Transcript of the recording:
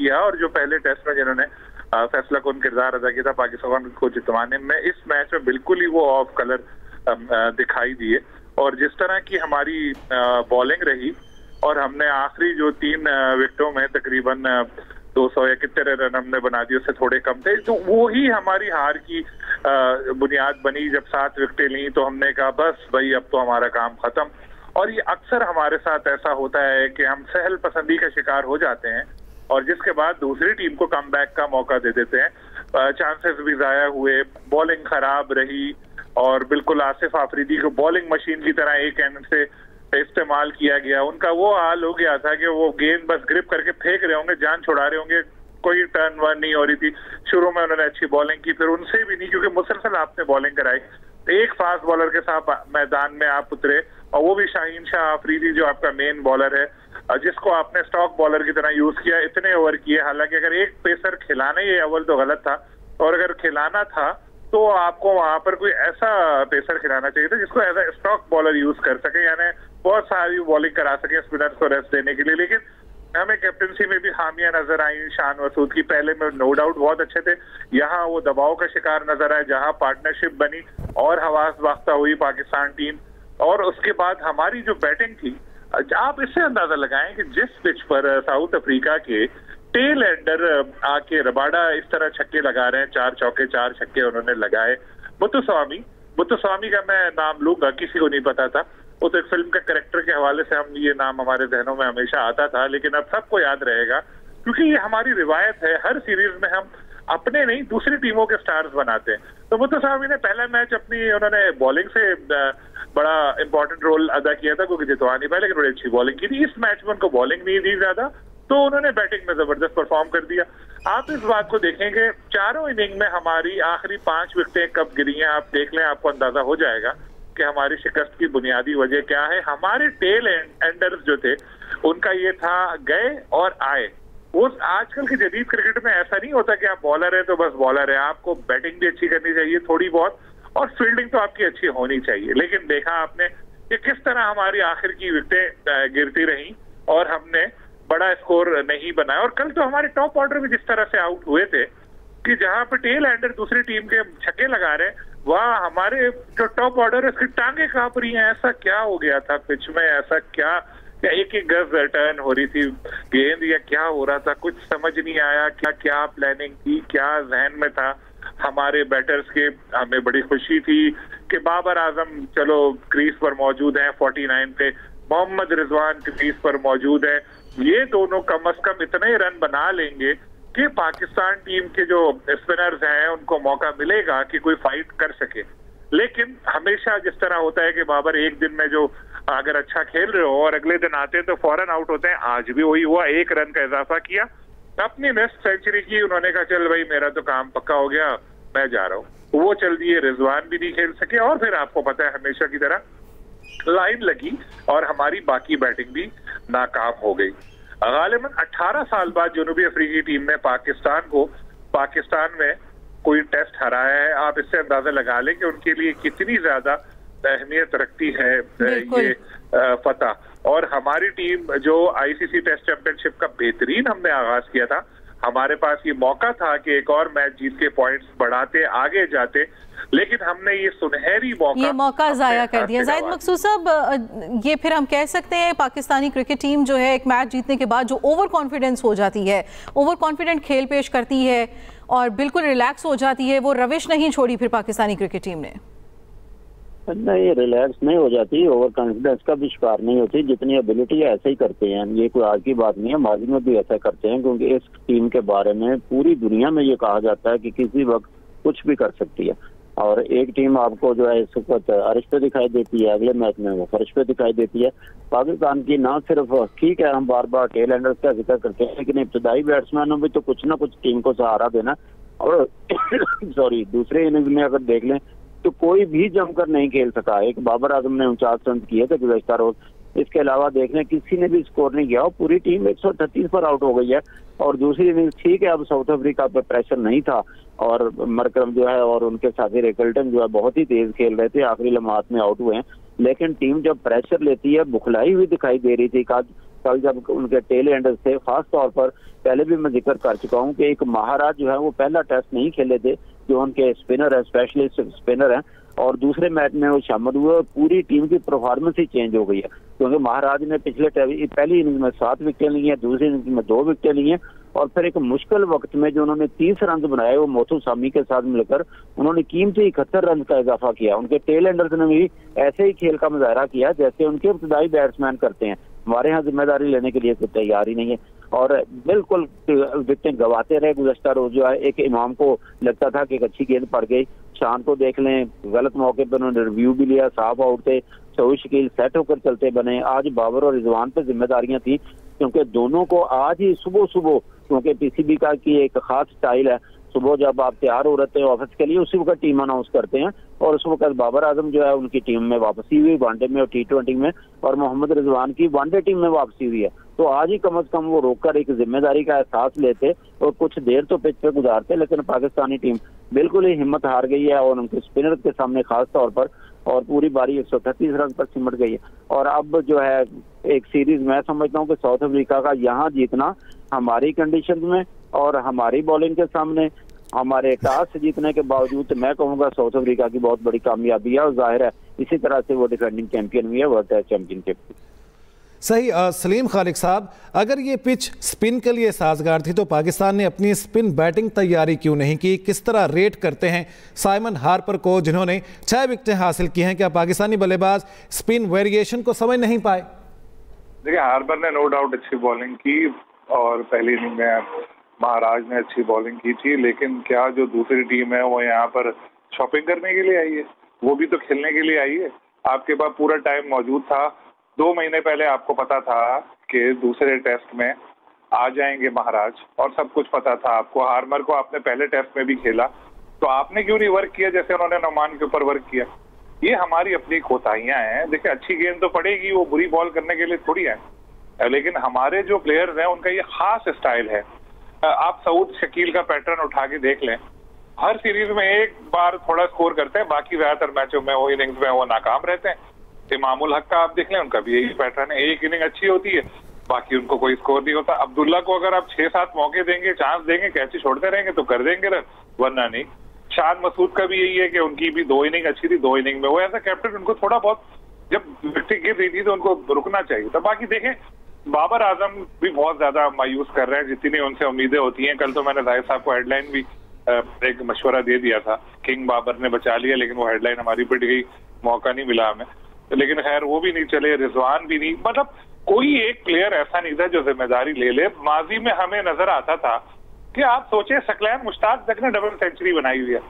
किया और जो पहले टेस्ट में जिन्होंने फैसला कौन किरदार अदा किया था पाकिस्तान को जितवाने में, इस मैच में बिल्कुल ही वो ऑफ कलर दिखाई दिए। और जिस तरह की हमारी बॉलिंग रही और हमने आखिरी जो 3 विकेटों में तकरीबन 200 या कितने रन हमने बना दिए, उससे थोड़े कम थे, तो वो ही हमारी हार की बुनियाद बनी। जब 7 विकेटें ली तो हमने कहा बस भाई अब तो हमारा काम खत्म। और ये अक्सर हमारे साथ ऐसा होता है कि हम सहल पसंदी का शिकार हो जाते हैं और जिसके बाद दूसरी टीम को कम बैक का मौका दे देते हैं। चांसेस भी जाया हुए, बॉलिंग खराब रही और बिल्कुल आसिफ आफरीदी को बॉलिंग मशीन की तरह एक एंड से इस्तेमाल किया गया। उनका वो हाल हो गया था कि वो गेंद बस ग्रिप करके फेंक रहे होंगे, जान छुड़ा रहे होंगे, कोई टर्न वन नहीं हो रही थी। शुरू में उन्होंने अच्छी बॉलिंग की, फिर उनसे भी नहीं, क्योंकि मुसलसल आपने बॉलिंग कराई। एक फास्ट बॉलर के साथ मैदान में आप उतरे और वो भी शाहीन शाह आफरीदी जो आपका मेन बॉलर है, जिसको आपने स्टॉक बॉलर की तरह यूज किया, इतने ओवर किए। हालांकि अगर एक पेसर खिलाना ही अव्वल तो गलत था, और अगर खिलाना था तो आपको वहां पर कोई ऐसा पेसर खिलाना चाहिए था जिसको as a stock bowler use कर सके, यानी बहुत सारी बॉलिंग करा सके स्पिनर्स को रेस्ट देने के लिए। लेकिन हमें कैप्टनसी में भी खामियां नजर आई शान मसूद की। पहले में नो डाउट बहुत अच्छे थे, यहाँ वो दबाव का शिकार नजर आए, जहां पार्टनरशिप बनी और हवास बाख्ता हुई पाकिस्तान टीम। और उसके बाद हमारी जो बैटिंग थी, आप इससे अंदाजा लगाएं कि जिस पिच पर साउथ अफ्रीका के टेल एंडर आके रबाडा इस तरह छक्के लगा रहे हैं, 4 चौके 4 छक्के उन्होंने लगाए। मुत्तुस्वामी का मैं नाम लूंगा, किसी को नहीं पता था, वो तो एक फिल्म के कैरेक्टर के हवाले से हम ये नाम हमारे जहनों में हमेशा आता था, लेकिन अब सबको याद रहेगा क्योंकि ये हमारी रिवायत है। हर सीरीज में हम अपने नहीं दूसरी टीमों के स्टार्स बनाते हैं। तो मुत्तुस्वामी ने पहला मैच उन्होंने बॉलिंग से बड़ा इंपॉर्टेंट रोल अदा किया था, क्योंकि जितवा नहीं पाए, लेकिन बड़ी अच्छी बॉलिंग की थी। इस मैच में उनको बॉलिंग नहीं दी ज्यादा, तो उन्होंने बैटिंग में जबरदस्त परफॉर्म कर दिया। आप इस बात को देखेंगे, चारों इनिंग में हमारी आखिरी 5 विकेटें कब गिरी हैं, आप देख लें, आपको अंदाजा हो जाएगा कि हमारी शिकस्त की बुनियादी वजह क्या है। हमारे टेल एंडर्स जो थे उनका ये था, गए और आए। वो आजकल के जदीद क्रिकेट में ऐसा नहीं होता कि आप बॉलर है तो बस बॉलर है, आपको बैटिंग भी अच्छी करनी चाहिए थोड़ी बहुत, और फील्डिंग तो आपकी अच्छी होनी चाहिए। लेकिन देखा आपने कि किस तरह हमारी आखिर की विकेटें गिरती रही और हमने बड़ा स्कोर नहीं बनाया। और कल तो हमारे टॉप ऑर्डर भी जिस तरह से आउट हुए थे कि जहां पर टेल एंडर दूसरी टीम के छक्के लगा रहे हैं, वह हमारे जो टॉप ऑर्डर है उसकी टांगे कांप रही हैं। ऐसा क्या हो गया था पिच में, ऐसा क्या एक गज टर्न हो रही थी गेंद, या क्या हो रहा था, कुछ समझ नहीं आया। क्या प्लानिंग थी, क्या जहन में था हमारे बैटर्स के। हमें बड़ी खुशी थी कि बाबर आजम चलो क्रीज पर मौजूद हैं 49 पे, मोहम्मद रिजवान क्रीज पर मौजूद है, ये दोनों कम अज कम इतने रन बना लेंगे कि पाकिस्तान टीम के जो स्पिनर्स हैं उनको मौका मिलेगा कि कोई फाइट कर सके। लेकिन हमेशा जिस तरह होता है कि बाबर एक दिन में जो अगर अच्छा खेल रहे हो और अगले दिन आते हैं तो फौरन आउट होते हैं, आज भी वही हुआ। 1 रन का इजाफा किया, अपनी नेक्स्ट सेंचुरी की, उन्होंने कहा चल भाई मेरा तो काम पक्का हो गया, मैं जा रहा हूँ। वो चल दिए, रिजवान भी नहीं खेल सके और फिर आपको पता है हमेशा की तरह लाइन लगी और हमारी बाकी बैटिंग भी नाकाम हो गई। गालिबन 18 साल बाद जनूबी अफ्रीकी टीम ने पाकिस्तान में कोई टेस्ट हराया है। आप इससे अंदाजा लगा लें कि उनके लिए कितनी ज्यादा अहमियत रखती है ये फतह। और हमारी टीम जो आईसीसी टेस्ट चैंपियनशिप का बेहतरीन हमने आगाज किया था, हमारे पास ये मौका था कि एक और मैच जीत के पॉइंट्स बढ़ाते आगे जाते, लेकिन हमने ये सुनहरी मौका जाया कर दिया। जाहिद मकसूद साहब, ये फिर हम कह सकते हैं पाकिस्तानी क्रिकेट टीम जो है एक मैच जीतने के बाद जो ओवर कॉन्फिडेंस हो जाती है, ओवर कॉन्फिडेंट खेल पेश करती है और बिल्कुल रिलैक्स हो जाती है, वो रविश नहीं छोड़ी फिर पाकिस्तानी क्रिकेट टीम ने? नहीं, रिलैक्स नहीं हो जाती, ओवर कॉन्फिडेंस का भी शिकार नहीं होती। जितनी एबिलिटी है ऐसे ही करते हैं, ये कोई आज की बात नहीं है, माजी में भी ऐसा करते हैं, क्योंकि इस टीम के बारे में पूरी दुनिया में ये कहा जाता है कि किसी वक्त कुछ भी कर सकती है। और एक टीम आपको जो है इस वक्त अर्श पे दिखाई देती है, अगले मैच में वो फर्श पे दिखाई देती है। पाकिस्तान की ना सिर्फ, ठीक है हम बार बार टेल एंडर्स का जिक्र करते हैं, लेकिन इब्तदाई बैट्समैनों भी तो कुछ ना कुछ टीम को सहारा देना। और सॉरी, दूसरे इनिंग्स में अगर देख लें तो कोई भी जमकर नहीं खेल सका। एक बाबर आजम ने 49 रन किए थे गुज़श्ता रोज, इसके अलावा देख लें किसी ने भी स्कोर नहीं किया और पूरी टीम 138 पर आउट हो गई है। और दूसरी इनिंग्स ठीक है, अब साउथ अफ्रीका पे प्रेशर नहीं था और मरकरम जो है और उनके साथी रिकल्टन जो है बहुत ही तेज खेल रहे थे, आखिरी लम्हात में आउट हुए हैं। लेकिन टीम जब प्रेशर लेती है, बुखलाई हुई दिखाई दे रही थी। आज कल जब उनके टेल एंडर्स थे, खास तौर पर पहले भी मैं जिक्र कर चुका हूँ कि एक महाराज जो है वो पहला टेस्ट नहीं खेले थे, जो उनके स्पिनर है, स्पेशलिस्ट स्पिनर हैं, और दूसरे मैच में वो शामिल हुए और पूरी टीम की परफॉर्मेंस ही चेंज हो गई है, क्योंकि महाराज ने पहली इनिंग में 7 विकेट ली हैं, दूसरी इनिंग में 2 विकेट ली हैं, और फिर एक मुश्किल वक्त में जो उन्होंने 30 रन बनाए वो मोथू सामी के साथ मिलकर उन्होंने कीमती 71 रन का इजाफा किया। उनके टेल एंडर्स ने भी ऐसे ही खेल का मुजाहरा किया जैसे उनके इब्तदाई बैट्समैन करते हैं। हमारे यहाँ जिम्मेदारी लेने के लिए कोई तैयार ही नहीं है और बिल्कुल विकेट गवाते रहे। गुज़श्ता रोज जो है एक इमाम को लगता था कि एक अच्छी गेंद पड़ गई, शान को देख लें, गलत मौके पर उन्होंने रिव्यू भी लिया, साफ आउट थे, शोई शकील सेट होकर चलते बने। आज बाबर और रिजवान पे जिम्मेदारियां थी, क्योंकि दोनों को आज ही सुबह सुबह, क्योंकि पीसीबी का की एक खास स्टाइल है, सुबह जब आप तैयार हो रहे थे ऑफिस के लिए उसी वक्त टीम अनाउंस करते हैं, और उस वक्त बाबर आजम जो है उनकी टीम में वापसी हुई वनडे में और T20 में, और मोहम्मद रिजवान की वनडे टीम में वापसी हुई है। तो आज ही कम से कम वो रोककर एक जिम्मेदारी का एहसास लेते और कुछ देर तो पिच पे गुजारते, लेकिन पाकिस्तानी टीम बिल्कुल ही हिम्मत हार गई है और उनके स्पिनर के सामने खास तौर पर, और पूरी बारी 138 रन पर सिमट गई है। और अब जो है एक सीरीज मैं समझता हूँ कि साउथ अफ्रीका का यहाँ जीतना हमारी कंडीशन में और हमारी बॉलिंग के सामने, हमारे टॉस जीतने के बावजूद मैं कहूँगा साउथ अफ्रीका की बहुत बड़ी कामयाबी है, और जाहिर है इसी तरह से वो डिफेंडिंग चैंपियन भी है वर्ल्ड टेस्ट चैंपियनशिप। सही। सलीम खालिक साहब, अगर ये पिच स्पिन के लिए साजगार थी तो पाकिस्तान ने अपनी स्पिन बैटिंग तैयारी क्यों नहीं की? किस तरह रेट करते हैं साइमन हार्पर को, जिन्होंने 6 विकेटें हासिल की हैं? क्या पाकिस्तानी बल्लेबाज स्पिन वेरिएशन को समझ नहीं पाए? देखिए, हार्पर ने नो डाउट अच्छी बॉलिंग की और पहली इनिंग में महाराज ने अच्छी बॉलिंग की थी, लेकिन क्या जो दूसरी टीम है वो यहाँ पर शॉपिंग करने के लिए आई है? वो भी तो खेलने के लिए आई है। आपके पास पूरा टाइम मौजूद था। 2 महीने पहले आपको पता था कि दूसरे टेस्ट में आ जाएंगे महाराज, और सब कुछ पता था आपको। हार्पर को आपने पहले टेस्ट में भी खेला, तो आपने क्यों नहीं वर्क किया जैसे उन्होंने नौमान के ऊपर वर्क किया? ये हमारी अपनी कोताहियां हैं। देखिए, अच्छी गेंद तो पड़ेगी, वो बुरी बॉल करने के लिए थोड़ी है, लेकिन हमारे जो प्लेयर्स हैं उनका ये खास स्टाइल है। आप सऊद शकील का पैटर्न उठा के देख लें, हर सीरीज में एक बार थोड़ा स्कोर करते हैं, बाकी ज्यादातर मैचों में वो इनिंग्स में वो नाकाम रहते हैं। इमामुल हक का आप देख लें, उनका भी यही पैटर्न है, एक इनिंग अच्छी होती है, बाकी उनको कोई स्कोर नहीं होता। अब्दुल्ला को अगर आप 6-7 मौके देंगे, चांस देंगे, कैसे छोड़ते रहेंगे तो कर देंगे रन, वरना नहीं। शान मसूद का भी यही है कि उनकी भी 2 इनिंग अच्छी थी, 2 इनिंग में वो ऐसा कैप्टन, उनको थोड़ा बहुत जब विकेट गिर रही थी तो उनको रुकना चाहिए था। बाकी देखें, बाबर आजम भी बहुत ज्यादा मायूस कर रहे हैं, जितनी उनसे उम्मीदें होती हैं। कल तो मैंने जाहिर साहब को हेडलाइन भी एक मशवरा दे दिया था, किंग बाबर ने बचा लिया, लेकिन वो हेडलाइन हमारी पिट गई, मौका नहीं मिला हमें। लेकिन खैर वो भी नहीं चले, रिजवान भी नहीं, मतलब कोई एक प्लेयर ऐसा नहीं था जो जिम्मेदारी ले ले। माजी में हमें नजर आता था कि आप सोचे सकलैन मुश्ताक तक ने डबल सेंचुरी बनाई हुई है,